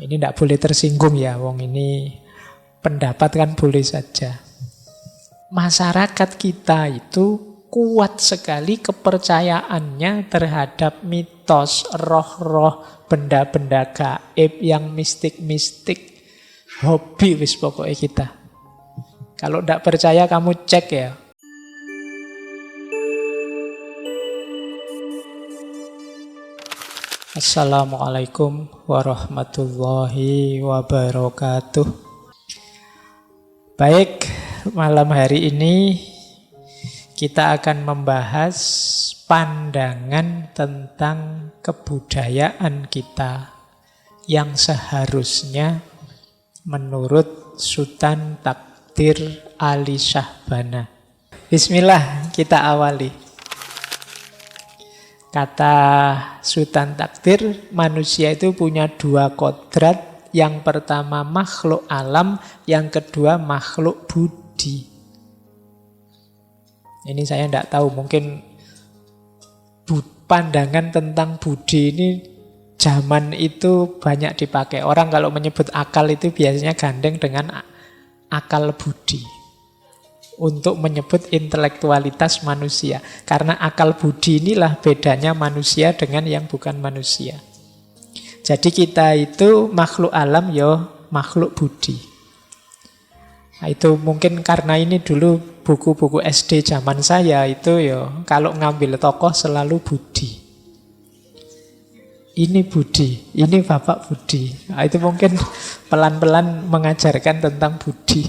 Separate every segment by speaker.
Speaker 1: Ini tidak boleh tersinggung ya, wong ini pendapat kan boleh saja. Masyarakat kita itu kuat sekali kepercayaannya terhadap mitos, roh-roh, benda-benda gaib yang mistik-mistik. Hobi wis pokoknya kita. Kalau tidak percaya kamu cek ya. Assalamualaikum warahmatullahi wabarakatuh. Baik, malam hari ini kita akan membahas pandangan tentang kebudayaan kita yang seharusnya menurut Sultan Takdir Ali Shahbana. Bismillah, kita awali. Kata Sultan Takdir, manusia itu punya dua kodrat. Yang pertama makhluk alam, yang kedua makhluk budi. Ini saya tidak tahu, mungkin pandangan tentang budi ini zaman itu banyak dipakai. Orang kalau menyebut akal itu biasanya gandeng dengan akal budi untuk menyebut intelektualitas manusia. Karena akal budi inilah bedanya manusia dengan yang bukan manusia. Jadi kita itu makhluk alam ya makhluk budi. Nah, itu mungkin karena ini dulu buku-buku SD zaman saya itu ya kalau ngambil tokoh selalu budi. Ini budi, ini bapak budi. Nah, itu mungkin pelan-pelan mengajarkan tentang budi.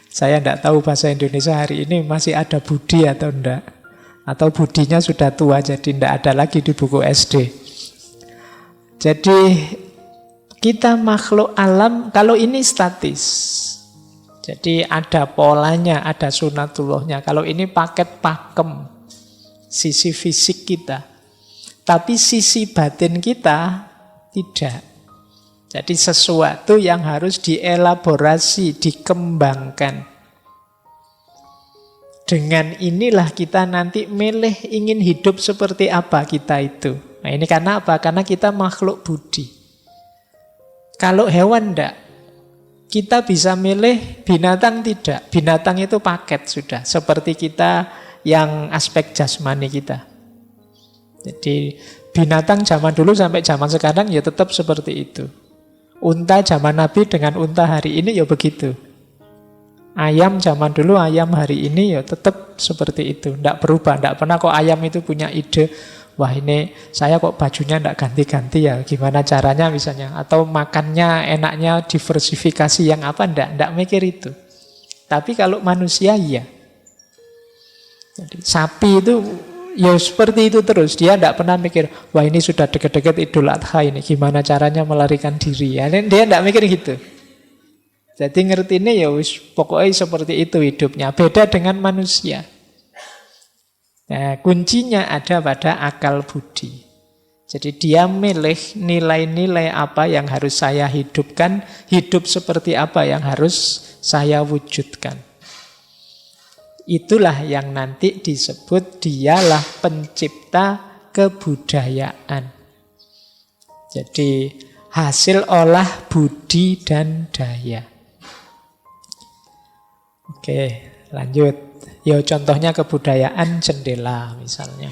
Speaker 1: Saya tidak tahu bahasa Indonesia hari ini masih ada budi atau enggak. Atau budinya sudah tua jadi tidak ada lagi di buku SD. Jadi kita makhluk alam, kalau ini statis. Jadi ada polanya, ada sunatullahnya. Kalau ini paket pakem, sisi fisik kita. Tapi sisi batin kita tidak. Jadi sesuatu yang harus dielaborasi, dikembangkan. Dengan inilah kita nanti milih ingin hidup seperti apa kita itu. Nah ini karena apa? Karena kita makhluk budi. Kalau hewan enggak, kita bisa milih, binatang tidak. Binatang itu paket sudah. Seperti kita yang aspek jasmani kita. Jadi binatang zaman dulu sampai zaman sekarang ya tetap seperti itu. Unta zaman Nabi dengan unta hari ini ya begitu. Ayam zaman dulu, ayam hari ini ya tetap seperti itu. Tidak berubah, tidak pernah kok ayam itu punya ide, wah ini saya kok bajunya tidak ganti-ganti ya, gimana caranya misalnya. Atau makannya enaknya diversifikasi yang apa, tidak mikir itu. Tapi kalau manusia iya. Jadi, sapi itu ya seperti itu terus. Dia tidak pernah mikir, wah ini sudah deket-deket Idul Adha ini, gimana caranya melarikan diri. Ya, dia tidak mikir gitu. Jadi ngerti ini ya pokoknya seperti itu hidupnya. Beda dengan manusia. Nah, kuncinya ada pada akal budi. Jadi dia milih nilai-nilai apa yang harus saya hidupkan, hidup seperti apa yang harus saya wujudkan. Itulah yang nanti disebut dialah pencipta kebudayaan. Jadi hasil olah budi dan daya. Oke, lanjut. Ya contohnya kebudayaan jendela misalnya.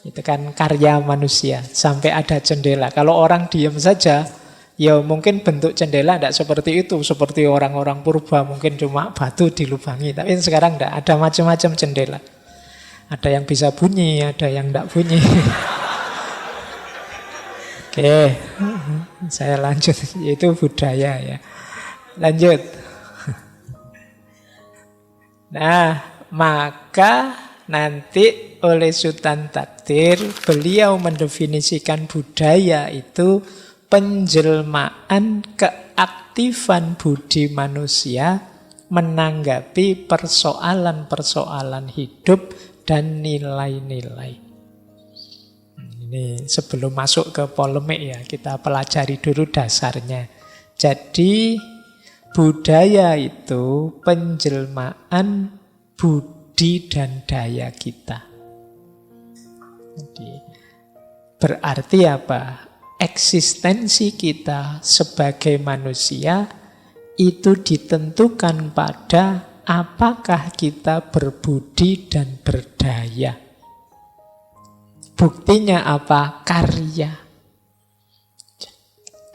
Speaker 1: Itu kan karya manusia, sampai ada jendela. Kalau orang diam saja, ya mungkin bentuk jendela tidak seperti itu. Seperti orang-orang purba, mungkin cuma batu dilubangi. Tapi sekarang tidak, ada macam-macam jendela. Ada yang bisa bunyi, ada yang tidak bunyi. Oke, saya lanjut. Itu budaya ya. Lanjut. Nah, maka nanti oleh Sultan Takdir, beliau mendefinisikan budaya itu penjelmaan keaktifan budi manusia menanggapi persoalan-persoalan hidup dan nilai-nilai. Ini sebelum masuk ke polemik ya, kita pelajari dulu dasarnya. Jadi budaya itu penjelmaan budi dan daya kita. Jadi, berarti apa? eksistensi kita sebagai manusia itu ditentukan pada apakah kita berbudi dan berdaya. Buktinya apa? Karya.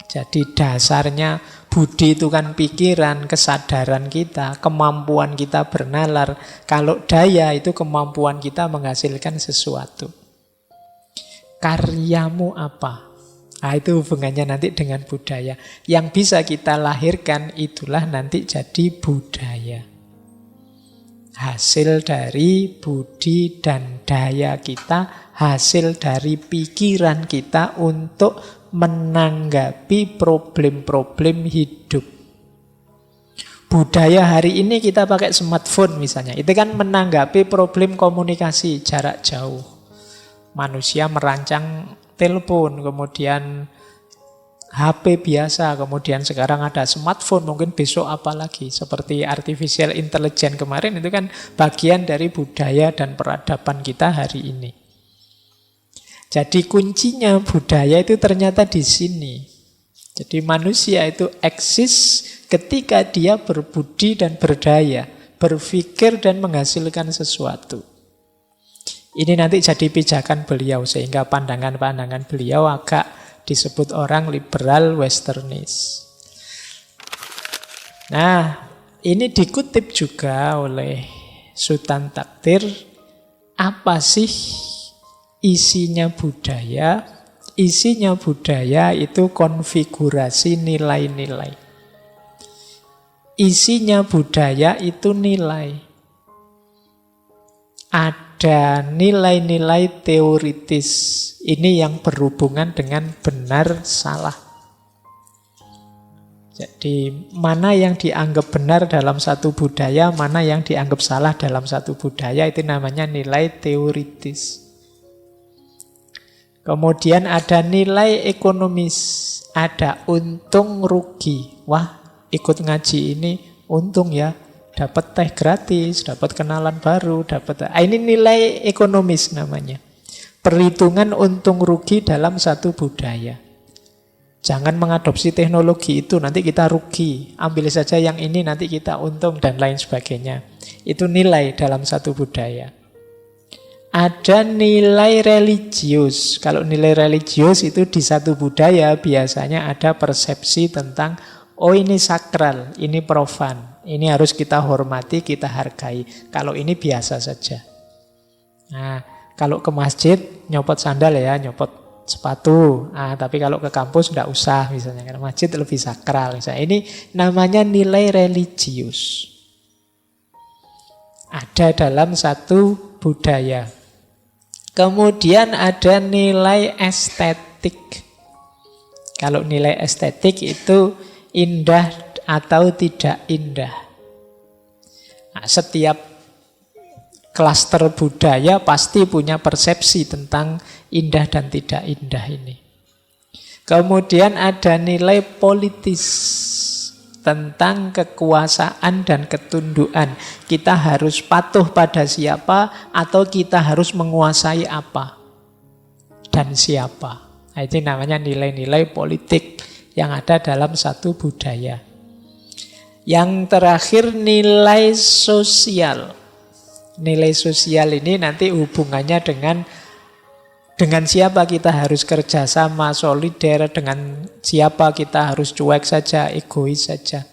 Speaker 1: Jadi dasarnya budi itu kan pikiran, kesadaran kita, kemampuan kita bernalar. Kalau daya itu kemampuan kita menghasilkan sesuatu. Karyamu apa? Nah, itu hubungannya nanti dengan budaya. Yang bisa kita lahirkan itulah nanti jadi budaya. Hasil dari budi dan daya kita, hasil dari pikiran kita untuk menanggapi problem-problem hidup. Budaya hari ini kita pakai smartphone misalnya. Itu kan menanggapi problem komunikasi jarak jauh. Manusia merancang telepon, kemudian HP biasa, kemudian sekarang ada smartphone, mungkin besok apa lagi. Seperti artificial intelligence kemarin, itu kan bagian dari budaya dan peradaban kita hari ini. Jadi kuncinya budaya itu ternyata di sini. Jadi manusia itu eksis ketika dia berbudi dan berdaya, berpikir dan menghasilkan sesuatu. Ini nanti jadi pijakan beliau, sehingga pandangan-pandangan beliau agak disebut orang liberal westernis. Nah, ini dikutip juga oleh Sultan Takdir. Apa sih isinya budaya? Isinya budaya itu konfigurasi nilai-nilai. Isinya budaya itu nilai. Ada nilai-nilai teoritis. Ini yang berhubungan dengan benar salah. Jadi mana yang dianggap benar dalam satu budaya, mana yang dianggap salah dalam satu budaya, itu namanya nilai teoritis. Kemudian ada nilai ekonomis, ada untung rugi. Wah, ikut ngaji ini untung ya, dapat teh gratis, dapat kenalan baru, dapat. Ini nilai ekonomis namanya. Perhitungan untung rugi dalam satu budaya. Jangan mengadopsi teknologi itu, nanti kita rugi. Ambil saja yang ini, nanti kita untung dan lain sebagainya. Itu nilai dalam satu budaya. Ada nilai religius. Kalau nilai religius itu di satu budaya biasanya ada persepsi tentang oh ini sakral, ini profan, ini harus kita hormati, kita hargai. Kalau ini biasa saja. Nah, kalau ke masjid nyopot sandal ya, nyopot sepatu. Tapi kalau ke kampus tidak usah misalnya, karena masjid lebih sakral. Misalnya. Ini namanya nilai religius. Ada dalam satu budaya. Kemudian ada nilai estetik. Kalau nilai estetik itu indah atau tidak indah. Nah, setiap klaster budaya pasti punya persepsi tentang indah dan tidak indah ini. Kemudian ada nilai politis tentang kekuasaan dan ketundukan. Kita harus patuh pada siapa atau kita harus menguasai apa dan siapa. Nah, itu namanya nilai-nilai politik yang ada dalam satu budaya. Yang terakhir nilai sosial. Nilai sosial ini nanti hubungannya dengan siapa kita harus kerjasama, solider, dengan siapa kita harus cuek saja, egois saja.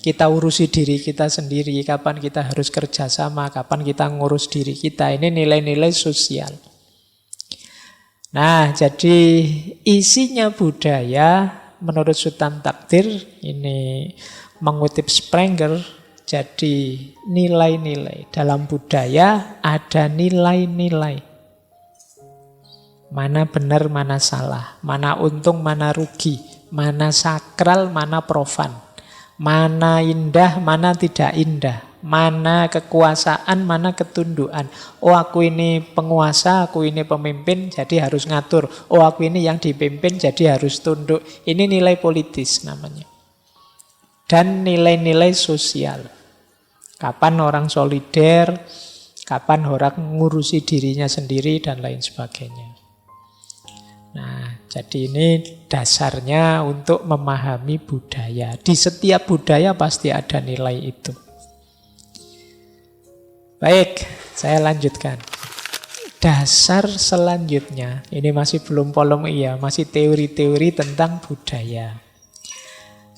Speaker 1: Kita urusi diri kita sendiri, kapan kita harus kerjasama, kapan kita ngurus diri kita. Ini nilai-nilai sosial. Nah, jadi isinya budaya menurut Sultan Takdir, ini mengutip Sprenger, jadi nilai-nilai. Dalam budaya ada nilai-nilai. Mana benar, mana salah, mana untung, mana rugi, mana sakral, mana profan, mana indah, mana tidak indah, mana kekuasaan, mana ketundukan. Oh, aku ini penguasa, aku ini pemimpin, jadi harus ngatur. Oh, aku ini yang dipimpin, jadi harus tunduk. Ini nilai politis namanya. Dan nilai-nilai sosial. Kapan orang solider, kapan orang ngurusi dirinya sendiri, dan lain sebagainya. Nah, Jadi ini dasarnya untuk memahami budaya. Di setiap budaya pasti ada nilai itu. Baik, saya lanjutkan. Dasar selanjutnya, ini masih belum polemik ya, masih teori-teori tentang budaya.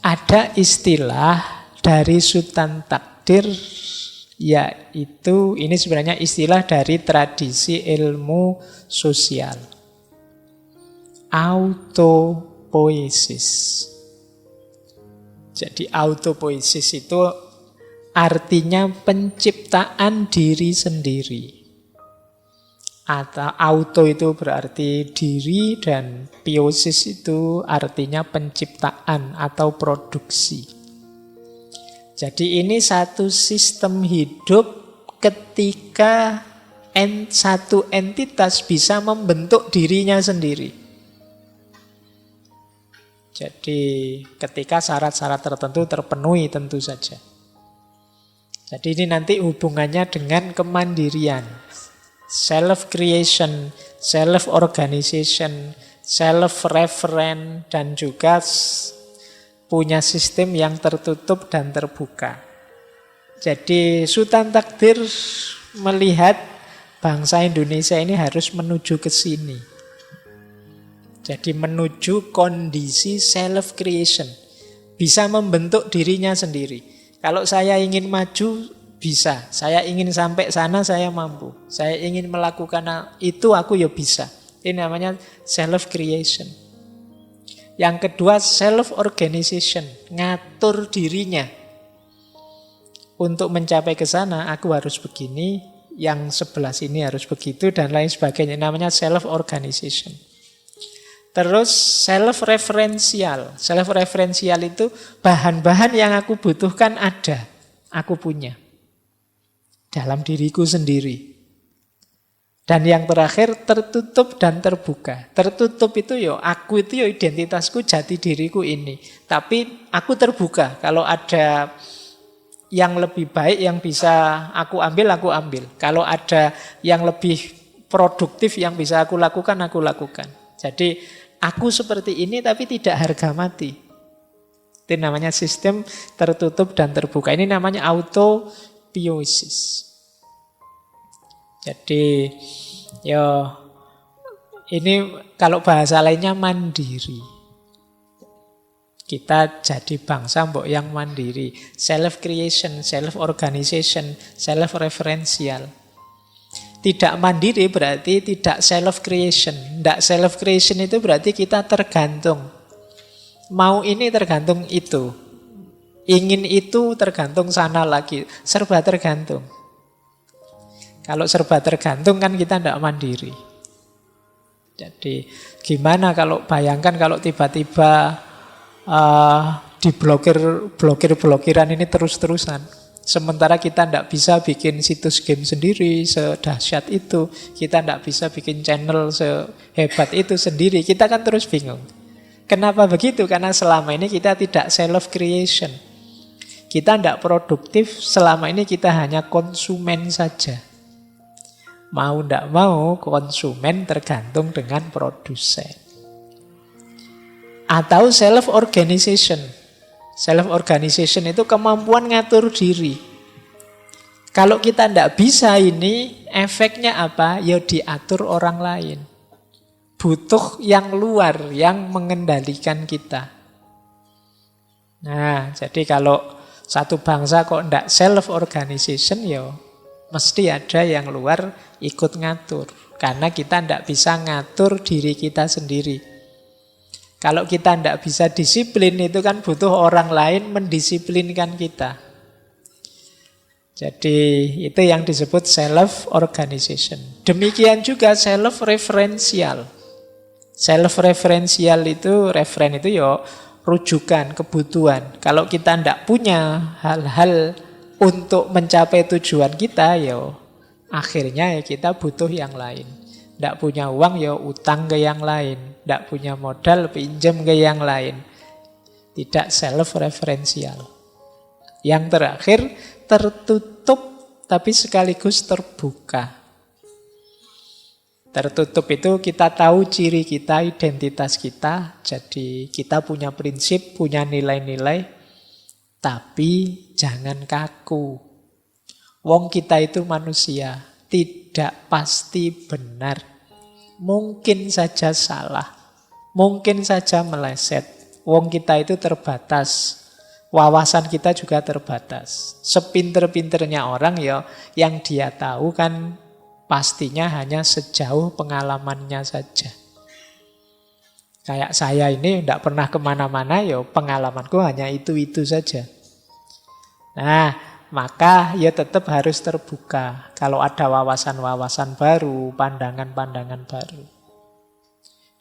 Speaker 1: Ada istilah dari Sultan Takdir, yaitu ini sebenarnya istilah dari tradisi ilmu sosial. Autopoiesis. Jadi autopoiesis itu artinya penciptaan diri sendiri. Atau auto itu berarti diri dan poiesis itu artinya penciptaan atau produksi. Jadi ini satu sistem hidup ketika satu entitas bisa membentuk dirinya sendiri. Jadi ketika syarat-syarat tertentu terpenuhi tentu saja. Jadi ini nanti hubungannya dengan kemandirian. Self-creation, self-organization, self-referent, dan juga punya sistem yang tertutup dan terbuka. Jadi Sultan Takdir melihat bangsa Indonesia ini harus menuju ke sini. Jadi menuju kondisi self-creation. Bisa membentuk dirinya sendiri. Kalau saya ingin maju, bisa. Saya ingin sampai sana, saya mampu. Saya ingin melakukan itu, aku ya bisa. Ini namanya self-creation. Yang kedua, self-organization. Ngatur dirinya. Untuk mencapai ke sana, aku harus begini, yang sebelah sini harus begitu, dan lain sebagainya. Namanya self-organization. Terus self-referential. Self-referential itu bahan-bahan yang aku butuhkan ada. Aku punya. Dalam diriku sendiri. Dan yang terakhir tertutup dan terbuka. Tertutup itu aku itu identitasku, jati diriku ini. Tapi aku terbuka. Kalau ada yang lebih baik yang bisa aku ambil, aku ambil. Kalau ada yang lebih produktif yang bisa aku lakukan, aku lakukan. Jadi aku seperti ini tapi tidak harga mati. Itu namanya sistem tertutup dan terbuka. Ini namanya autopoiesis. Jadi ini kalau bahasa lainnya mandiri. Kita jadi bangsa mbok yang mandiri. Self-creation, self-organization, self-referential. Tidak mandiri berarti tidak self-creation. Tidak self-creation itu berarti kita tergantung. Mau ini tergantung itu. Ingin itu tergantung sana lagi. Serba tergantung. Kalau serba tergantung kan kita tidak mandiri. Jadi gimana kalau bayangkan kalau tiba-tiba diblokir-blokiran ini terus-terusan. Sementara kita tidak bisa bikin situs game sendiri sedahsyat itu. Kita tidak bisa bikin channel sehebat itu sendiri. Kita kan terus bingung. Kenapa begitu? Karena selama ini kita tidak self-creation. Kita tidak produktif, selama ini kita hanya konsumen saja. Mau tidak mau konsumen tergantung dengan produsen. Atau self-organization. Self-organization itu kemampuan ngatur diri. Kalau kita tidak bisa ini, efeknya apa? Ya diatur orang lain. Butuh yang luar yang mengendalikan kita. Nah, jadi kalau satu bangsa kok tidak self-organization, ya mesti ada yang luar ikut ngatur. Karena kita tidak bisa ngatur diri kita sendiri. Kalau kita tidak bisa disiplin, itu kan butuh orang lain mendisiplinkan kita. Jadi itu yang disebut self-organization. Demikian juga self-referential. Self-referential itu, referen itu rujukan, kebutuhan. Kalau kita tidak punya hal-hal untuk mencapai tujuan kita, akhirnya kita butuh yang lain. Tidak punya uang, utang ke yang lain. Tidak punya modal, pinjam ke yang lain. Tidak self-referential. Yang terakhir, tertutup tapi sekaligus terbuka. Tertutup itu kita tahu ciri kita, identitas kita. Jadi kita punya prinsip, punya nilai-nilai. Tapi jangan kaku. Wong kita itu manusia, tidak pasti benar. Mungkin saja salah. Mungkin saja meleset. Wong kita itu terbatas. Wawasan kita juga terbatas. Sepinter-pinternya orang ya, yang dia tahu kan pastinya hanya sejauh pengalamannya saja. Kayak saya ini tidak pernah kemana-mana, ya pengalamanku hanya itu-itu saja. Nah, maka ya tetap harus terbuka. Kalau ada wawasan-wawasan baru, pandangan-pandangan baru.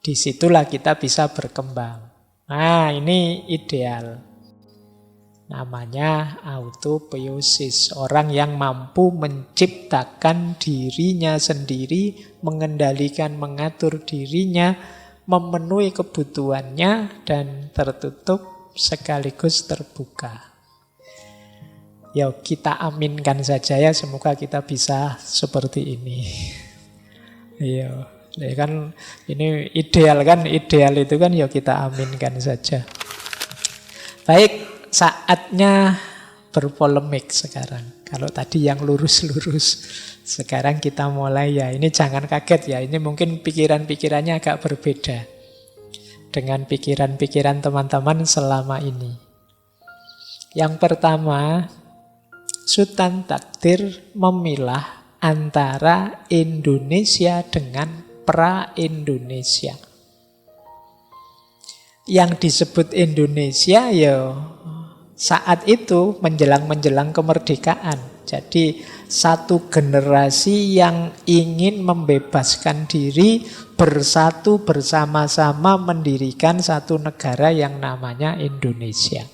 Speaker 1: Disitulah kita bisa berkembang. Nah, ini ideal. Namanya autopoiesis, orang yang mampu menciptakan dirinya sendiri, mengendalikan, mengatur dirinya, memenuhi kebutuhannya, dan tertutup sekaligus terbuka. Ya kita aminkan saja ya, semoga kita bisa seperti ini. Iya, ya kan ini ideal kan, ideal itu kan ya kita aminkan saja. Baik. Saatnya berpolemik sekarang. Kalau tadi yang lurus-lurus, sekarang kita mulai ya. Ini jangan kaget ya. Ini mungkin pikiran-pikirannya agak berbeda dengan pikiran-pikiran teman-teman selama ini. Yang pertama, Sultan Takdir memilah antara Indonesia dengan pra-Indonesia. Yang disebut Indonesia ya saat itu menjelang kemerdekaan. Jadi satu generasi yang ingin membebaskan diri, bersatu bersama-sama mendirikan satu negara yang namanya Indonesia.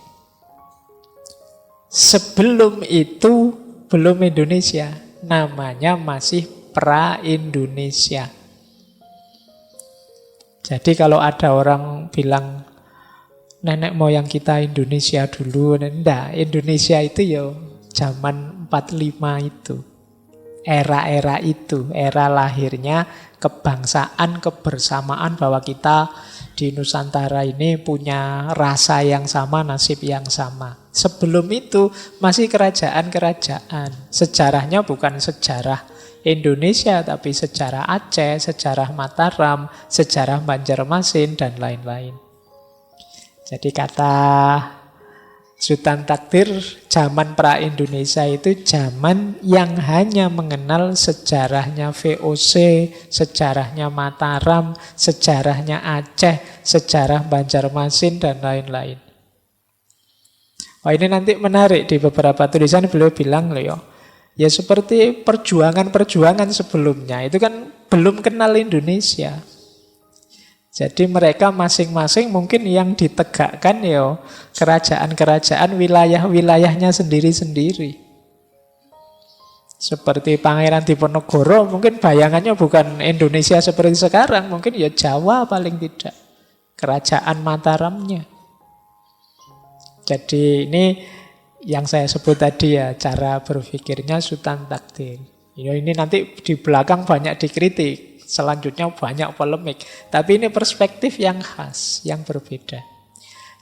Speaker 1: Sebelum itu belum Indonesia, namanya masih pra-Indonesia. Jadi kalau ada orang bilang nenek moyang kita Indonesia dulu, enggak, Indonesia itu ya zaman 45 itu. Era-era itu, era lahirnya kebangsaan, kebersamaan bahwa kita di Nusantara ini punya rasa yang sama, nasib yang sama. Sebelum itu masih kerajaan-kerajaan. Sejarahnya bukan sejarah Indonesia, tapi sejarah Aceh, sejarah Mataram, sejarah Banjarmasin, dan lain-lain. Jadi kata Sultan Takdir, zaman pra-Indonesia itu zaman yang hanya mengenal sejarahnya VOC, sejarahnya Mataram, sejarahnya Aceh, sejarah Banjarmasin, dan lain-lain. Oh ini nanti menarik, di beberapa tulisan beliau bilang loh ya seperti perjuangan-perjuangan sebelumnya, itu kan belum kenal Indonesia. Jadi mereka masing-masing mungkin yang ditegakkan ya kerajaan-kerajaan wilayah-wilayahnya sendiri-sendiri. Seperti Pangeran Diponegoro mungkin bayangannya bukan Indonesia seperti sekarang, mungkin ya Jawa paling tidak. Kerajaan Mataramnya. Jadi ini yang saya sebut tadi ya, cara berpikirnya Sultan Takdir. Ya, ini nanti di belakang banyak dikritik. Selanjutnya banyak polemik. Tapi ini perspektif yang khas, yang berbeda.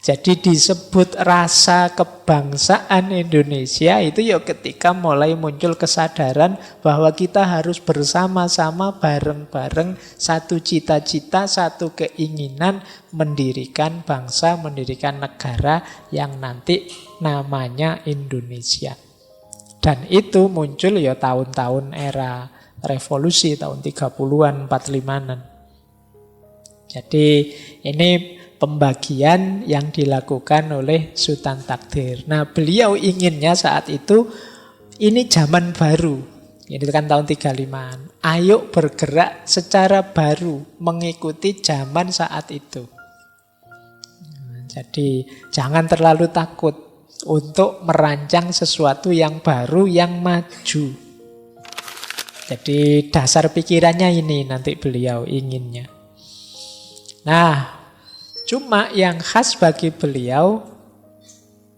Speaker 1: Jadi disebut rasa kebangsaan Indonesia itu ya ketika mulai muncul kesadaran bahwa kita harus bersama-sama bareng-bareng satu cita-cita, satu keinginan mendirikan bangsa, mendirikan negara yang nanti namanya Indonesia. Dan itu muncul ya tahun-tahun era revolusi tahun 30-an, 45-an. Jadi ini pembagian yang dilakukan oleh Sultan Takdir. Nah, beliau inginnya saat itu ini zaman baru. Ini kan tahun 35-an. Ayo bergerak secara baru mengikuti zaman saat itu. Jadi jangan terlalu takut untuk merancang sesuatu yang baru, yang maju. Jadi dasar pikirannya ini nanti beliau inginnya. Nah, cuma yang khas bagi beliau,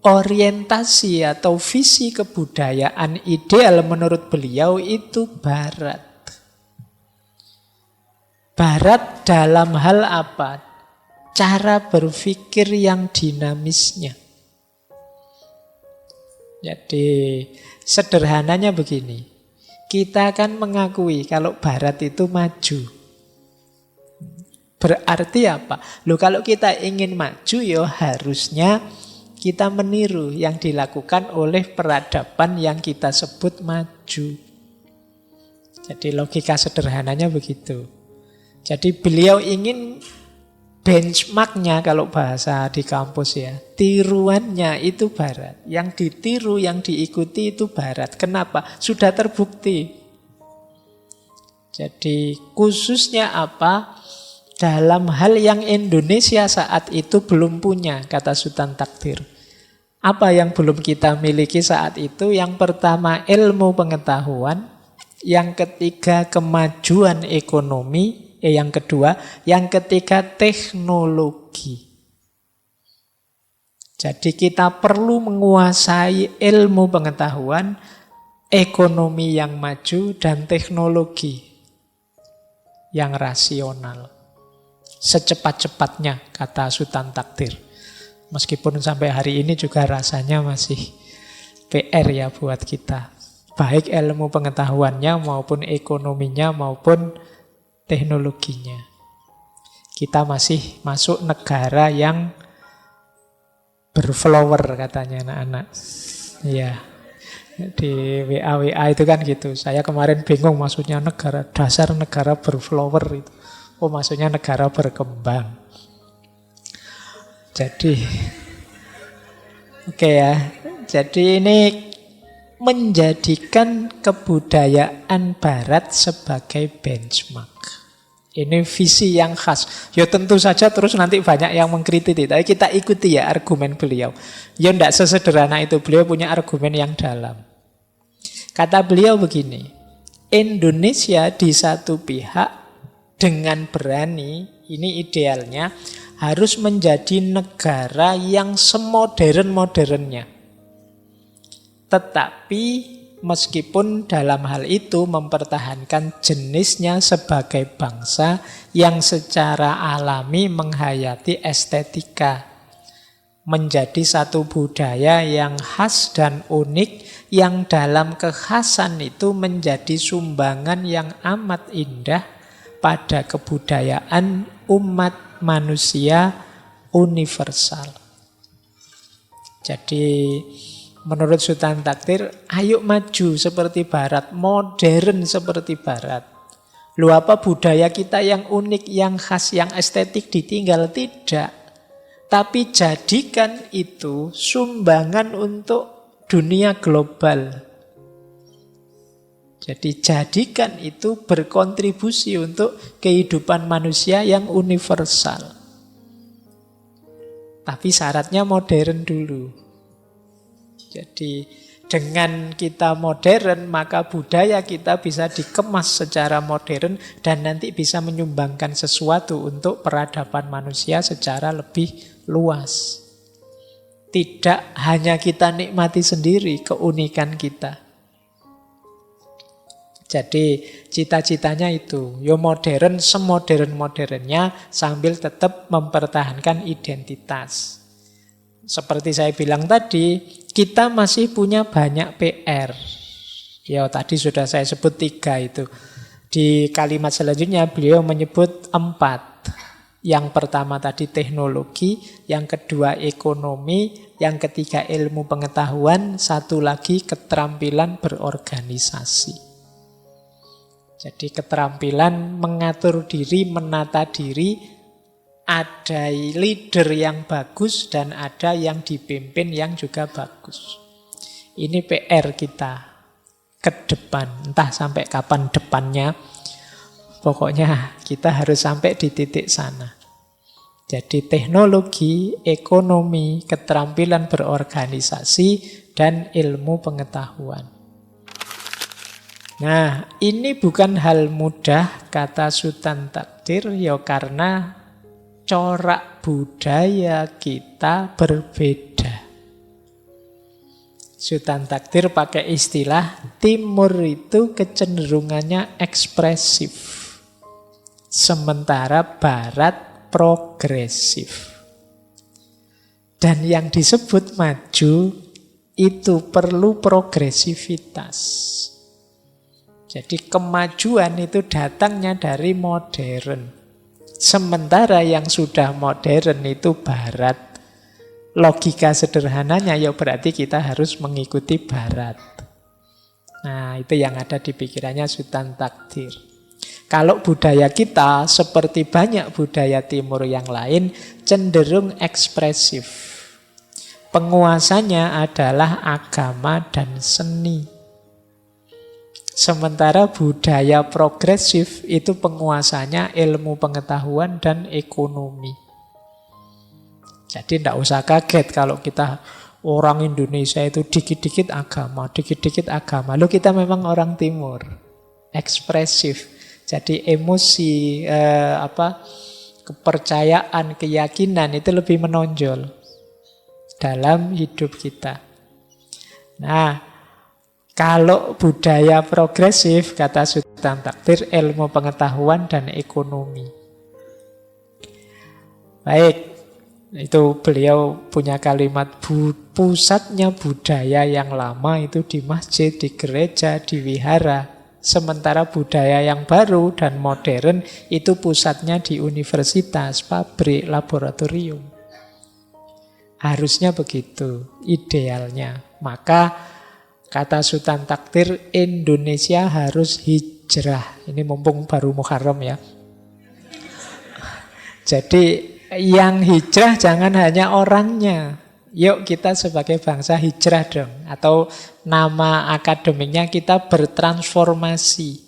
Speaker 1: orientasi atau visi kebudayaan ideal menurut beliau itu Barat. Barat dalam hal apa? Cara berpikir yang dinamisnya. Jadi sederhananya begini. Kita akan mengakui kalau Barat itu maju. Berarti apa? Loh, kalau kita ingin maju ya harusnya kita meniru yang dilakukan oleh peradaban yang kita sebut maju. Jadi logika sederhananya begitu. Jadi beliau ingin benchmarknya kalau bahasa di kampus ya, tiruannya itu Barat. Yang ditiru, yang diikuti itu Barat. Kenapa? Sudah terbukti. Jadi khususnya apa? Dalam hal yang Indonesia saat itu belum punya, kata Sultan Takdir. Apa yang belum kita miliki saat itu? Yang pertama ilmu pengetahuan, yang ketiga kemajuan ekonomi, yang kedua, yang ketiga teknologi. Jadi kita perlu menguasai ilmu pengetahuan, ekonomi yang maju, dan teknologi yang rasional. Secepat-cepatnya, kata Sultan Takdir. Meskipun sampai hari ini juga rasanya masih PR ya buat kita. Baik ilmu pengetahuannya maupun ekonominya maupun teknologinya. Kita masih masuk negara yang berflower katanya anak-anak. Iya. Di WA itu kan gitu. Saya kemarin bingung maksudnya negara, dasar negara berflower itu. Oh, maksudnya negara berkembang. Jadi, oke ya. Jadi ini menjadikan kebudayaan Barat sebagai benchmark. Ini visi yang khas. Ya tentu saja terus nanti banyak yang mengkritik. Tapi kita ikuti ya argumen beliau. Ya tidak sesederhana itu. Beliau punya argumen yang dalam. Kata beliau begini. Indonesia di satu pihak dengan berani, ini idealnya, harus menjadi negara yang semodern-modernnya. Tetapi meskipun dalam hal itu mempertahankan jenisnya sebagai bangsa yang secara alami menghayati estetika. Menjadi satu budaya yang khas dan unik, yang dalam kekhasan itu menjadi sumbangan yang amat indah pada kebudayaan umat manusia universal. Jadi menurut Sultan Takdir, ayo maju seperti Barat, modern seperti Barat. Lu apa budaya kita yang unik, yang khas, yang estetik ditinggal? Tidak. Tapi jadikan itu sumbangan untuk dunia global. Jadi jadikan itu berkontribusi untuk kehidupan manusia yang universal. Tapi syaratnya modern dulu. Jadi dengan kita modern, maka budaya kita bisa dikemas secara modern dan nanti bisa menyumbangkan sesuatu untuk peradaban manusia secara lebih luas. Tidak hanya kita nikmati sendiri keunikan kita. Jadi cita-citanya itu, yo modern semodern-modernnya sambil tetap mempertahankan identitas. Seperti saya bilang tadi, kita masih punya banyak PR. Ya tadi sudah saya sebut 3 itu. Di kalimat selanjutnya beliau menyebut 4. Yang pertama tadi teknologi, yang kedua ekonomi, yang ketiga ilmu pengetahuan, satu lagi keterampilan berorganisasi. Jadi keterampilan mengatur diri, menata diri, ada leader yang bagus dan ada yang dipimpin yang juga bagus. Ini PR kita ke depan, entah sampai kapan depannya. Pokoknya kita harus sampai di titik sana. Jadi teknologi, ekonomi, keterampilan berorganisasi, dan ilmu pengetahuan. Nah, ini bukan hal mudah, kata Sultan Takdir, ya karena corak budaya kita berbeda. Sultan Takdir pakai istilah Timur itu kecenderungannya ekspresif. Sementara Barat progresif. Dan yang disebut maju itu perlu progresivitas. Jadi kemajuan itu datangnya dari modern. Sementara yang sudah modern itu Barat. Logika sederhananya ya berarti kita harus mengikuti Barat. Nah, itu yang ada di pikirannya Sultan Takdir. Kalau budaya kita seperti banyak budaya timur yang lain cenderung ekspresif. Penguasanya adalah agama dan seni. Sementara budaya progresif itu penguasanya ilmu pengetahuan dan ekonomi. Jadi tidak usah kaget kalau kita orang Indonesia itu dikit-dikit agama, dikit-dikit agama. Lalu kita memang orang timur, ekspresif. Jadi emosi, kepercayaan, keyakinan itu lebih menonjol dalam hidup kita. Nah, kalau budaya progresif, kata Sultan Takdir, ilmu pengetahuan dan ekonomi. Baik, itu beliau punya kalimat, pusatnya budaya yang lama itu di masjid, di gereja, di wihara. Sementara budaya yang baru dan modern itu pusatnya di universitas, pabrik, laboratorium. Harusnya begitu, idealnya. Maka kata Sultan Takdir, Indonesia harus hijrah. Ini mumpung baru Muharram ya. Jadi yang hijrah jangan hanya orangnya. Yuk kita sebagai bangsa hijrah dong. Atau nama akademiknya kita bertransformasi.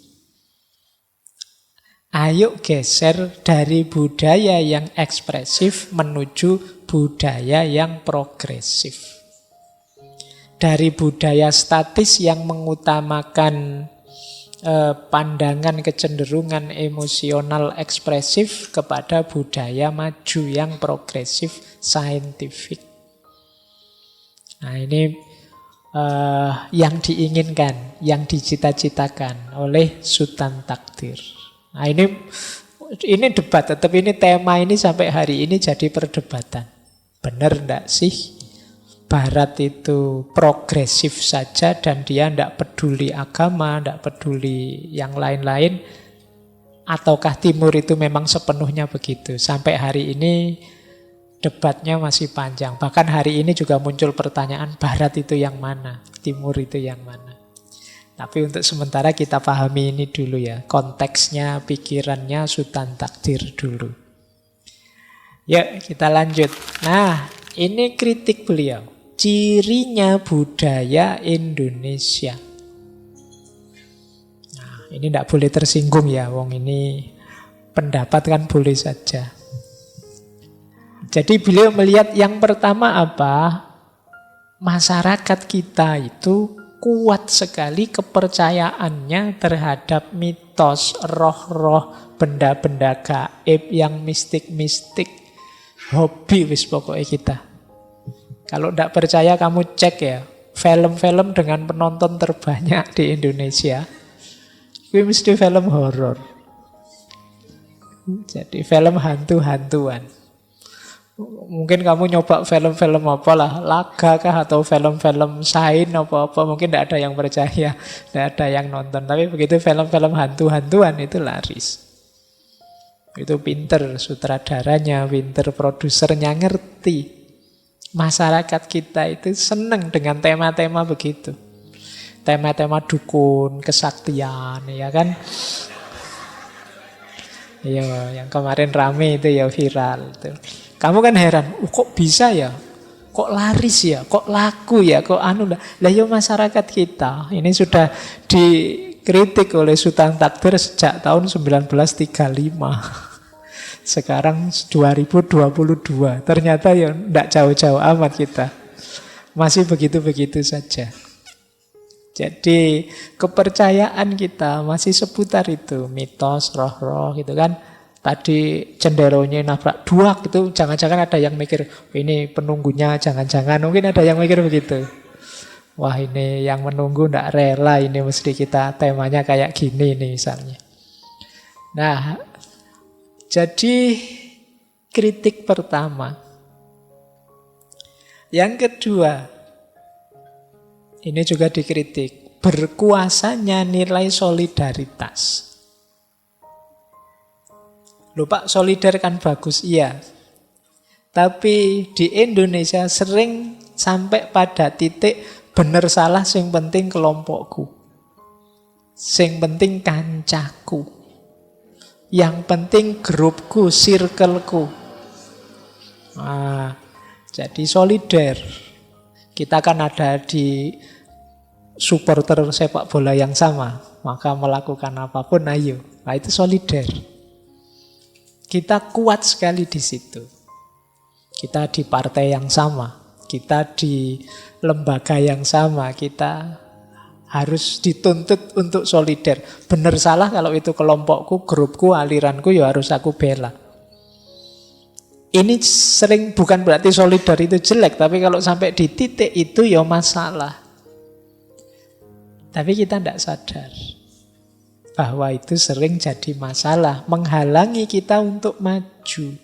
Speaker 1: Ayo geser dari budaya yang ekspresif menuju budaya yang progresif. Dari budaya statis yang mengutamakan pandangan kecenderungan emosional ekspresif kepada budaya maju yang progresif saintifik. Nah ini yang diinginkan, yang dicita-citakan oleh Sultan Takdir. Nah ini debat, tetapi ini tema ini sampai hari ini jadi perdebatan. Benar enggak sih? Barat itu progresif saja dan dia tidak peduli agama, tidak peduli yang lain-lain. Ataukah Timur itu memang sepenuhnya begitu? Sampai hari ini debatnya masih panjang. Bahkan hari ini juga muncul pertanyaan, Barat itu yang mana? Timur itu yang mana? Tapi untuk sementara kita pahami ini dulu ya. Konteksnya, pikirannya Sultan Takdir dulu. Ya, kita lanjut. Nah, ini kritik beliau. Cirinya budaya Indonesia. Nah, ini tidak boleh tersinggung ya, wong ini pendapat kan boleh saja. Jadi beliau melihat yang pertama apa? Masyarakat kita itu kuat sekali kepercayaannya terhadap mitos, roh-roh, benda-benda gaib yang mistik-mistik. Hobi wis pokoknya kita. Kalau tidak percaya kamu cek ya, film-film dengan penonton terbanyak di Indonesia, itu mesti film horor. Jadi film hantu-hantuan. Mungkin kamu nyoba film-film apa lah, laga kah atau film-film sains apa-apa, mungkin tidak ada yang percaya, tidak ada yang nonton. Tapi begitu film-film hantu-hantuan itu laris. Itu pinter sutradaranya, pinter produsernya, ngerti. Masyarakat kita itu senang dengan tema-tema begitu. Tema-tema dukun, kesaktian, ya kan? Iya, yang kemarin rame itu ya viral. Itu. Kamu kan heran, kok bisa ya? Kok laris ya? Kok laku ya? Kok anu lah? Lah ya masyarakat kita ini sudah dikritik oleh Sultan Takdir sejak tahun 1935. Sekarang 2022. Ternyata ya tidak jauh-jauh amat kita. Masih begitu-begitu saja. Jadi kepercayaan kita masih seputar itu. Mitos, roh-roh gitu kan. Tadi cenderonya nabrak duak itu jangan-jangan ada yang mikir ini penunggunya jangan-jangan. Mungkin ada yang mikir begitu. Wah ini yang menunggu tidak rela ini mesti kita temanya kayak gini nih misalnya. Nah Jadi kritik pertama. Yang kedua, ini juga dikritik, berkuasanya nilai solidaritas. Loh Pak, solider kan bagus, iya. Tapi di Indonesia sering sampai pada titik bener salah sing penting kelompokku. Sing penting kancaku. Yang penting grupku, circleku. Jadi solider. Kita kan ada di supporter sepak bola yang sama, maka melakukan apapun ayo. Nah, itu solider. Kita kuat sekali di situ. Kita di partai yang sama, kita di lembaga yang sama, kita harus dituntut untuk solider. Benar salah kalau itu kelompokku, grupku, aliranku, ya harus aku bela. Ini sering bukan berarti solider itu jelek, tapi kalau sampai di titik itu ya masalah. Tapi kita tidak sadar bahwa itu sering jadi masalah, menghalangi kita untuk maju.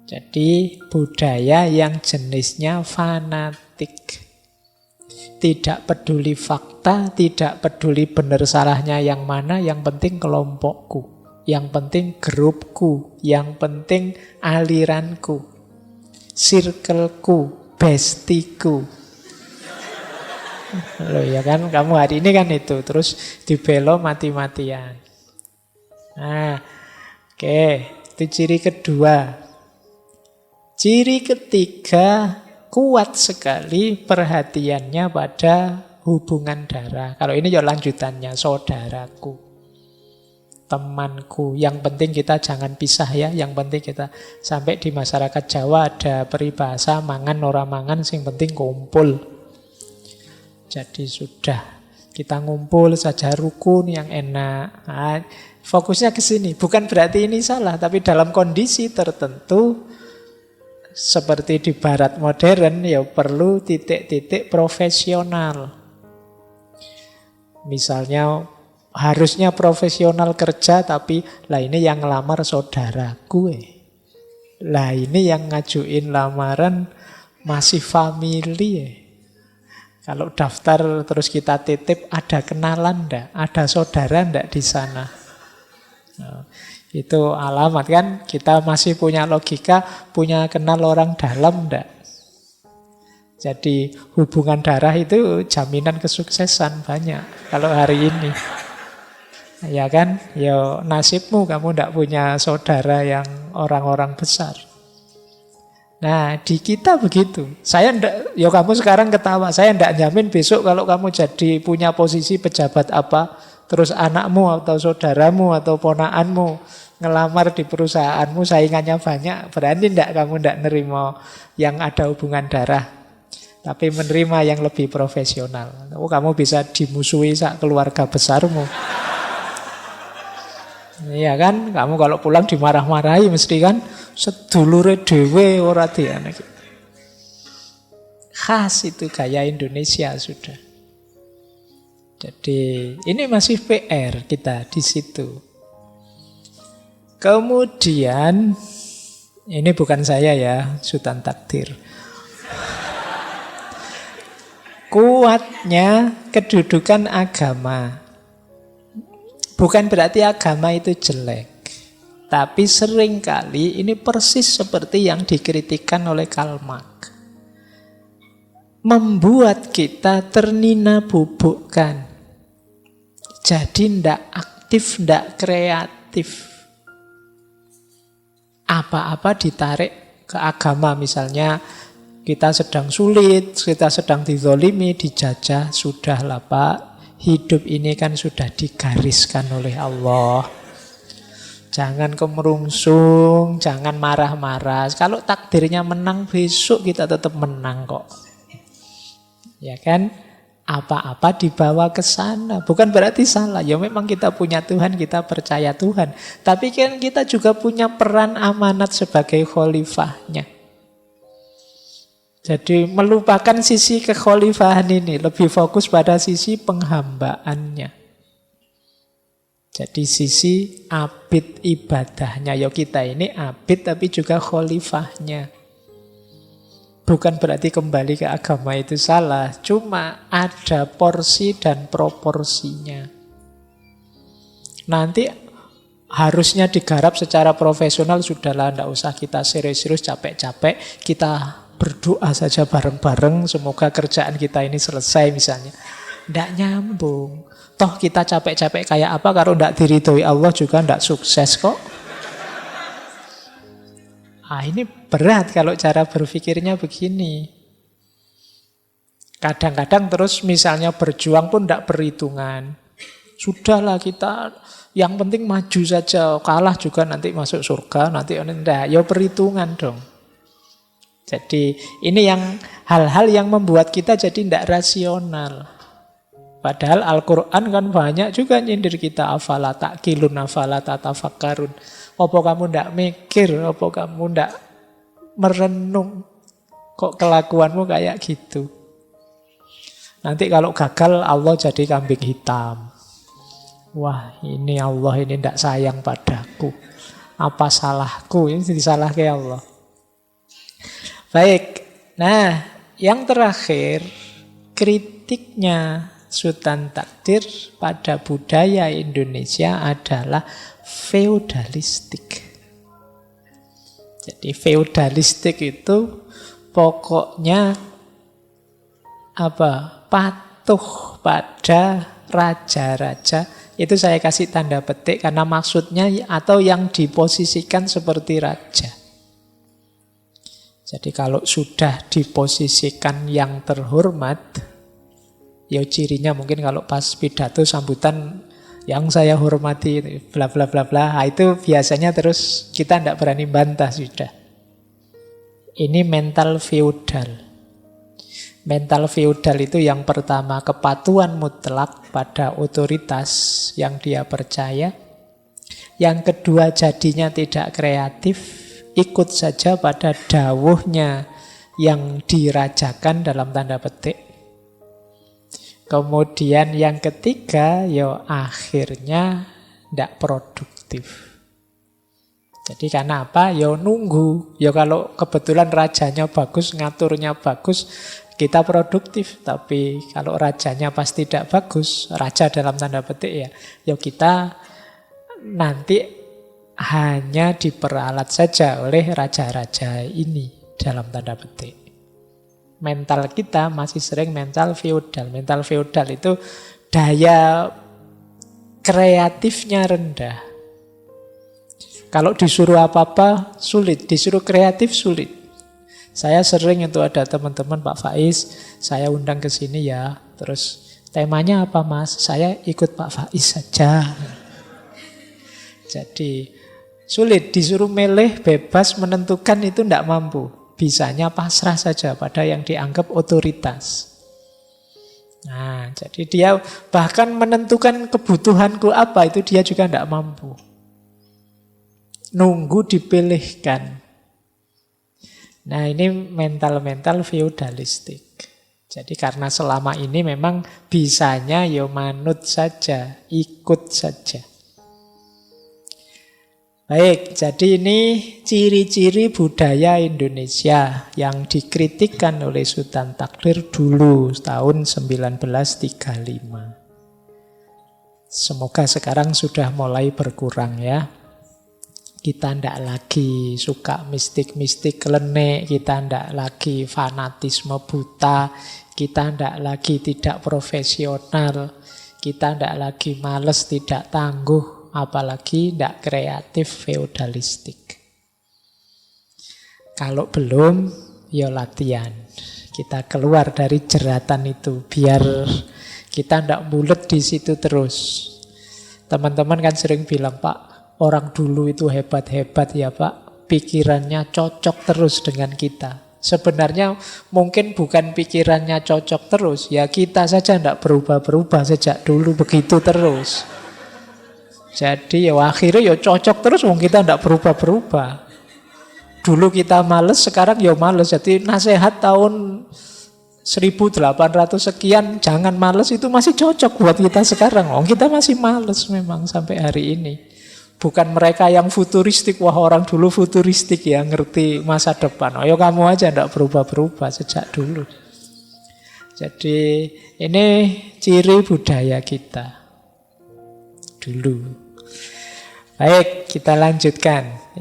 Speaker 1: Jadi budaya yang jenisnya fanatik. Tidak peduli fakta, tidak peduli benar salahnya yang mana, yang penting kelompokku. Yang penting grupku, yang penting aliranku, circleku, bestiku. Loh ya kan, kamu hari ini kan itu, terus dibelo mati-matian. Nah, oke, itu ciri kedua. Ciri ketiga, kuat sekali perhatiannya pada hubungan darah. Kalau ini ya lanjutannya, saudaraku, temanku. Yang penting kita jangan pisah ya. Yang penting kita, sampai di masyarakat Jawa ada peribahasa mangan ora mangan sing penting kumpul. Jadi sudah kita ngumpul saja rukun yang enak. Nah, fokusnya ke sini. Bukan berarti ini salah, tapi dalam kondisi tertentu seperti di barat modern ya perlu titik-titik profesional. Misalnya harusnya profesional kerja, tapi lah ini yang ngelamar saudaraku. Lah ini yang ngajuin lamaran masih family. Kalau daftar terus kita titip, ada kenalan enggak? Ada saudara enggak di sana? Nah, itu alamat kan, kita masih punya logika, punya kenal orang dalam enggak? Jadi hubungan darah itu jaminan kesuksesan banyak kalau hari ini. Ya kan, ya nasibmu kamu ndak punya saudara yang orang-orang besar. Nah, di kita begitu. Saya ndak, ya kamu sekarang ketawa, saya ndak jamin besok kalau kamu jadi punya posisi pejabat apa, terus anakmu atau saudaramu atau ponakanmu ngelamar di perusahaanmu, saingannya banyak, berani ndak kamu ndak nerima yang ada hubungan darah, tapi menerima yang lebih profesional. Oh, kamu bisa dimusuhi sak keluarga besarmu. Iya kan, kamu kalau pulang dimarah-marahi mesti kan, sedulure dhewe ora diane. Khas itu gaya Indonesia sudah. Jadi ini masih PR kita di situ. Kemudian ini bukan saya ya, Sultan Takdir. Kuatnya kedudukan agama. Bukan berarti agama itu jelek. Tapi seringkali ini persis seperti yang dikritikkan oleh Karl Marx. Membuat kita ternina-bubukkan. Jadi ndak aktif, ndak kreatif. Apa-apa ditarik ke agama. Misalnya kita sedang sulit, kita sedang dizolimi, dijajah, sudahlah Pak. Hidup ini kan sudah digariskan oleh Allah. Jangan kemerungsung, jangan marah-marah. Kalau takdirnya menang besok kita tetap menang kok. Ya kan? Apa-apa dibawa ke sana. Bukan berarti salah. Ya memang kita punya Tuhan, kita percaya Tuhan. Tapi kan kita juga punya peran amanat sebagai khalifahnya. Jadi melupakan sisi kekhalifahan ini, lebih fokus pada sisi penghambaannya. Jadi sisi abid ibadahnya. Ya kita ini abid tapi juga khalifahnya. Bukan berarti kembali ke agama itu salah. Cuma ada porsi dan proporsinya. Nanti harusnya digarap secara profesional. Sudahlah, tidak usah kita serius-serius capek-capek. Kita berdoa saja bareng-bareng. Semoga kerjaan kita ini selesai misalnya. Tidak nyambung. Toh kita capek-capek kayak apa, kalau tidak diridhoi Allah juga tidak sukses kok. Ini berat kalau cara berpikirnya begini. Kadang-kadang terus misalnya berjuang pun tidak perhitungan. Sudahlah kita, yang penting maju saja. Kalah juga nanti masuk surga, nanti enggak. Ya perhitungan dong. Jadi ini yang hal-hal yang membuat kita jadi tidak rasional. Padahal Al-Quran kan banyak juga nyindir kita. Afala ta'qilun, afala tatafakkarun. Apa kamu tidak mikir, apa kamu tidak merenung. Kok kelakuanmu kayak gitu. Nanti kalau gagal Allah jadi kambing hitam. Wah, ini Allah ini tidak sayang padaku. Apa salahku? Ini disalahkan Allah. Baik. Nah, yang terakhir, kritiknya Sultan Takdir pada budaya Indonesia adalah feodalistik. Jadi feodalistik itu pokoknya patuh pada raja-raja. Itu saya kasih tanda petik karena maksudnya atau yang diposisikan seperti raja. Jadi kalau sudah diposisikan yang terhormat, ya cirinya mungkin kalau pas pidato sambutan yang saya hormati bla bla bla bla, itu biasanya terus kita tidak berani bantah sudah. Ini mental feodal. Mental feodal itu yang pertama kepatuhan mutlak pada otoritas yang dia percaya. Yang kedua jadinya tidak kreatif, ikut saja pada dawuhnya yang dirajakan dalam tanda petik. Kemudian yang ketiga, ya akhirnya tidak produktif. Jadi karena apa? Ya nunggu. Ya kalau kebetulan rajanya bagus, ngaturnya bagus, kita produktif. Tapi kalau rajanya pasti tidak bagus, raja dalam tanda petik ya kita nanti hanya diperalat saja oleh raja-raja ini dalam tanda petik. Mental kita masih sering mental feodal. Mental feodal itu daya kreatifnya rendah. Kalau disuruh apa-apa sulit, disuruh kreatif sulit. Saya sering itu ada teman-teman, Pak Faiz, saya undang ke sini ya. Terus temanya apa Mas? Saya ikut Pak Faiz saja. Jadi sulit, disuruh milih bebas menentukan itu tidak mampu. Bisanya pasrah saja pada yang dianggap otoritas. Nah, jadi dia bahkan menentukan kebutuhanku apa, itu dia juga tidak mampu. Nunggu dipilihkan. Nah, ini mental-mental feodalistik. Jadi karena selama ini memang bisanya ya manut saja, ikut saja. Baik, jadi ini ciri-ciri budaya Indonesia yang dikritikkan oleh Sultan Takdir dulu tahun 1935. Semoga sekarang sudah mulai berkurang ya. Kita tidak lagi suka mistik-mistik klenik, kita tidak lagi fanatisme buta, kita tidak lagi tidak profesional, kita tidak lagi males, tidak tangguh, apalagi tidak kreatif feodalistik. Kalau belum, ya latihan. Kita keluar dari jeratan itu biar kita tidak bulet di situ terus. Teman-teman kan sering bilang, Pak, orang dulu itu hebat-hebat ya Pak, pikirannya cocok terus dengan kita. Sebenarnya mungkin bukan pikirannya cocok terus, ya kita saja tidak berubah-berubah sejak dulu begitu terus. Jadi ya akhirnya ya cocok terus, wong kita tidak berubah-berubah. Dulu kita males, sekarang ya males. Jadi nasihat tahun 1800 sekian, jangan males, itu masih cocok buat kita sekarang. Oh, kita masih males memang sampai hari ini. Bukan mereka yang futuristik, wah orang dulu futuristik ya, ngerti masa depan. Ayo kamu aja tidak berubah-berubah sejak dulu. Jadi ini ciri budaya kita dulu. Baik, kita lanjutkan.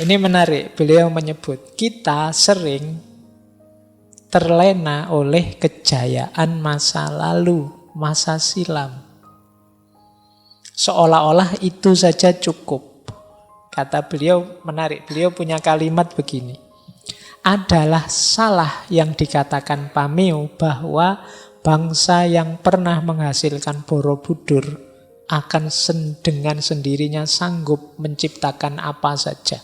Speaker 1: Ini menarik. Beliau menyebut kita sering terlena oleh kejayaan masa lalu, masa silam. Seolah-olah itu saja cukup. Kata beliau menarik. Beliau punya kalimat begini. Adalah salah yang dikatakan Pameo bahwa bangsa yang pernah menghasilkan Borobudur akan dengan sendirinya sanggup menciptakan apa saja.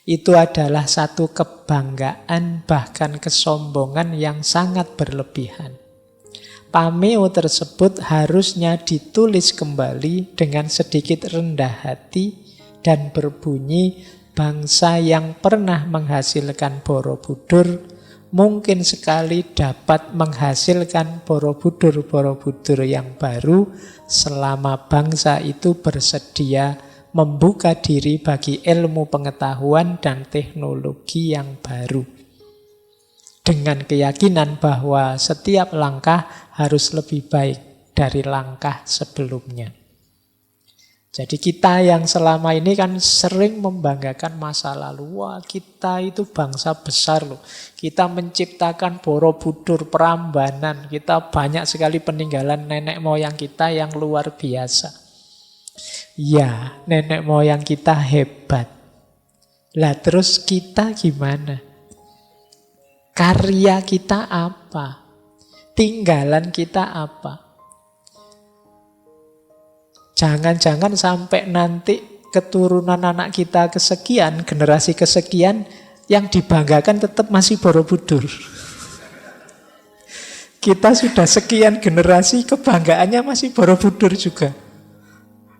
Speaker 1: Itu adalah satu kebanggaan bahkan kesombongan yang sangat berlebihan. Pameo tersebut harusnya ditulis kembali dengan sedikit rendah hati dan berbunyi, bangsa yang pernah menghasilkan Borobudur mungkin sekali dapat menghasilkan Borobudur yang baru selama bangsa itu bersedia membuka diri bagi ilmu pengetahuan dan teknologi yang baru. Dengan keyakinan bahwa setiap langkah harus lebih baik dari langkah sebelumnya. Jadi kita yang selama ini kan sering membanggakan masa lalu. Wah, kita itu bangsa besar loh. Kita menciptakan Borobudur, Prambanan. Kita banyak sekali peninggalan nenek moyang kita yang luar biasa. Ya, nenek moyang kita hebat. Lah terus kita gimana? Karya kita apa? Tinggalan kita apa? Jangan-jangan sampai nanti keturunan anak kita kesekian, generasi kesekian, yang dibanggakan tetap masih Borobudur. Kita sudah sekian generasi, kebanggaannya masih Borobudur juga.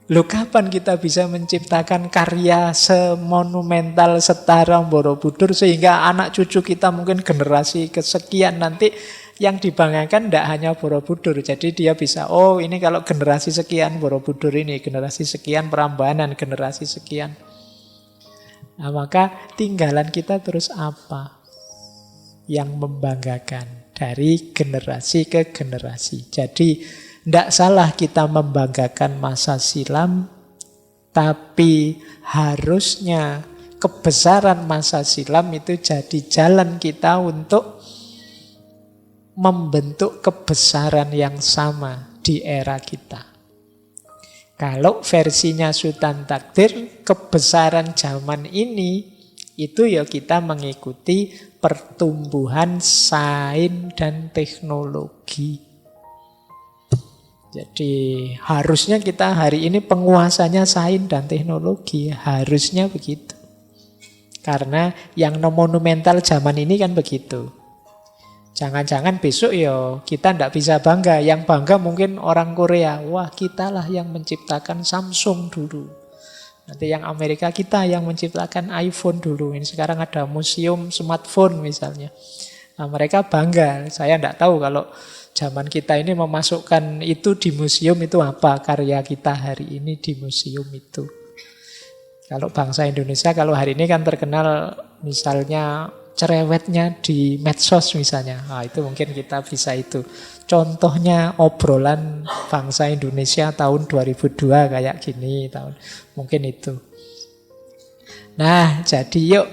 Speaker 1: Loh, kapan kita bisa menciptakan karya semonumental setara Borobudur sehingga anak cucu kita mungkin generasi kesekian nanti yang dibanggakan tidak hanya Borobudur. Jadi dia bisa, oh ini kalau generasi sekian Borobudur ini, generasi sekian Prambanan, generasi sekian. Nah, maka tinggalan kita terus apa yang membanggakan dari generasi ke generasi. Jadi tidak salah kita membanggakan masa silam, tapi harusnya kebesaran masa silam itu jadi jalan kita untuk membentuk kebesaran yang sama di era kita. Kalau versinya Sultan Takdir, kebesaran zaman ini itu ya kita mengikuti pertumbuhan sains dan teknologi. Jadi harusnya kita hari ini penguasanya sains dan teknologi, harusnya begitu. Karena yang monumental zaman ini kan begitu. Jangan-jangan besok ya kita tidak bisa bangga. Yang bangga mungkin orang Korea. Wah, kitalah yang menciptakan Samsung dulu. Nanti yang Amerika kita yang menciptakan iPhone dulu. Ini sekarang ada museum smartphone misalnya. Nah, mereka bangga. Saya tidak tahu kalau zaman kita ini memasukkan itu di museum itu apa karya kita hari ini di museum itu. Kalau bangsa Indonesia kalau hari ini kan terkenal misalnya cerewetnya di medsos misalnya. Nah, itu mungkin kita bisa itu. Contohnya obrolan bangsa Indonesia tahun 2002 kayak gini mungkin itu. Nah, jadi yuk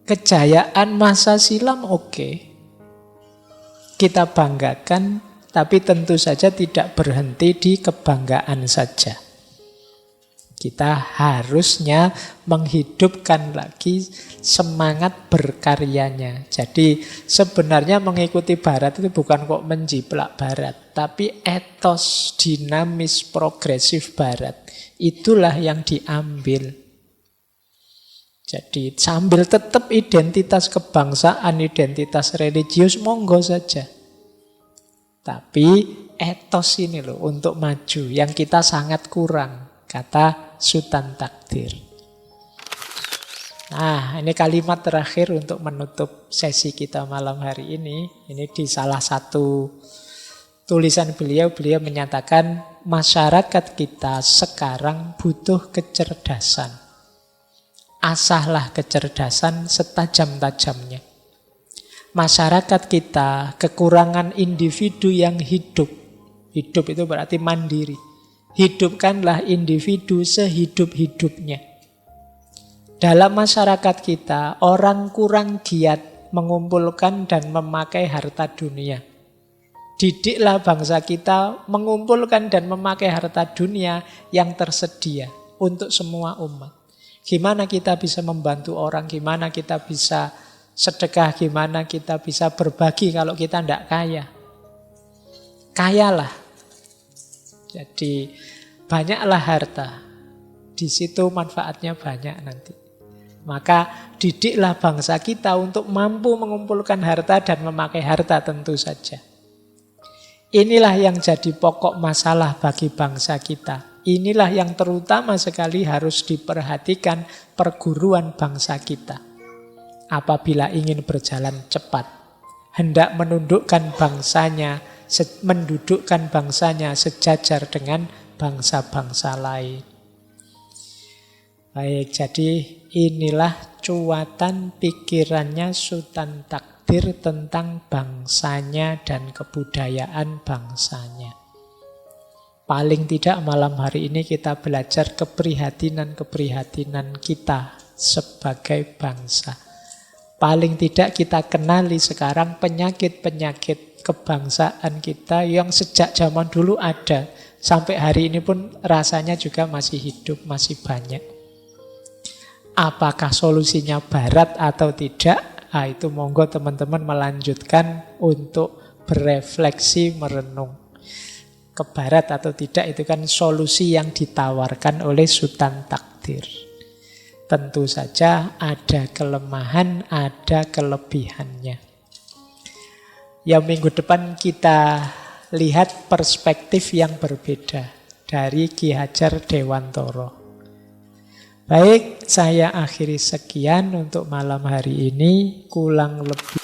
Speaker 1: kejayaan masa silam oke. Kita banggakan, tapi tentu saja tidak berhenti di kebanggaan saja. Kita harusnya menghidupkan lagi semangat berkaryanya. Jadi sebenarnya mengikuti Barat itu bukan kok menjiplak Barat, tapi etos dinamis progresif Barat. Itulah yang diambil. Jadi sambil tetap identitas kebangsaan, identitas religius, monggo saja. Tapi etos ini loh untuk maju, yang kita sangat kurang, kata Sultan Takdir. Nah, ini kalimat terakhir untuk menutup sesi kita malam hari ini. Ini di salah satu tulisan beliau menyatakan masyarakat kita sekarang butuh kecerdasan. Asahlah kecerdasan setajam-tajamnya. Masyarakat kita kekurangan individu yang hidup. Hidup itu berarti mandiri. Hidupkanlah individu sehidup-hidupnya. Dalam masyarakat kita, orang kurang giat mengumpulkan dan memakai harta dunia. Didiklah bangsa kita mengumpulkan dan memakai harta dunia yang tersedia untuk semua umat. Gimana kita bisa membantu orang, gimana kita bisa sedekah, gimana kita bisa berbagi kalau kita tidak kaya. Kayalah. Jadi banyaklah harta. Di situ manfaatnya banyak nanti. Maka didiklah bangsa kita untuk mampu mengumpulkan harta dan memakai harta tentu saja. Inilah yang jadi pokok masalah bagi bangsa kita. Inilah yang terutama sekali harus diperhatikan perguruan bangsa kita. Apabila ingin berjalan cepat, hendak mendudukkan bangsanya sejajar dengan bangsa-bangsa lain. Baik, jadi inilah cuatan pikirannya Sultan Takdir tentang bangsanya dan kebudayaan bangsanya. Paling tidak malam hari ini kita belajar keprihatinan-keprihatinan kita sebagai bangsa. Paling tidak kita kenali sekarang penyakit-penyakit kebangsaan kita yang sejak zaman dulu ada. Sampai hari ini pun rasanya juga masih hidup, masih banyak. Apakah solusinya barat atau tidak? Itu monggo teman-teman melanjutkan untuk berefleksi, merenung. Ke barat atau tidak itu kan solusi yang ditawarkan oleh Sultan Takdir. Tentu saja ada kelemahan, ada kelebihannya. Ya, minggu depan kita lihat perspektif yang berbeda dari Ki Hajar Dewantara. Baik, saya akhiri sekian untuk malam hari ini. Kurang lebih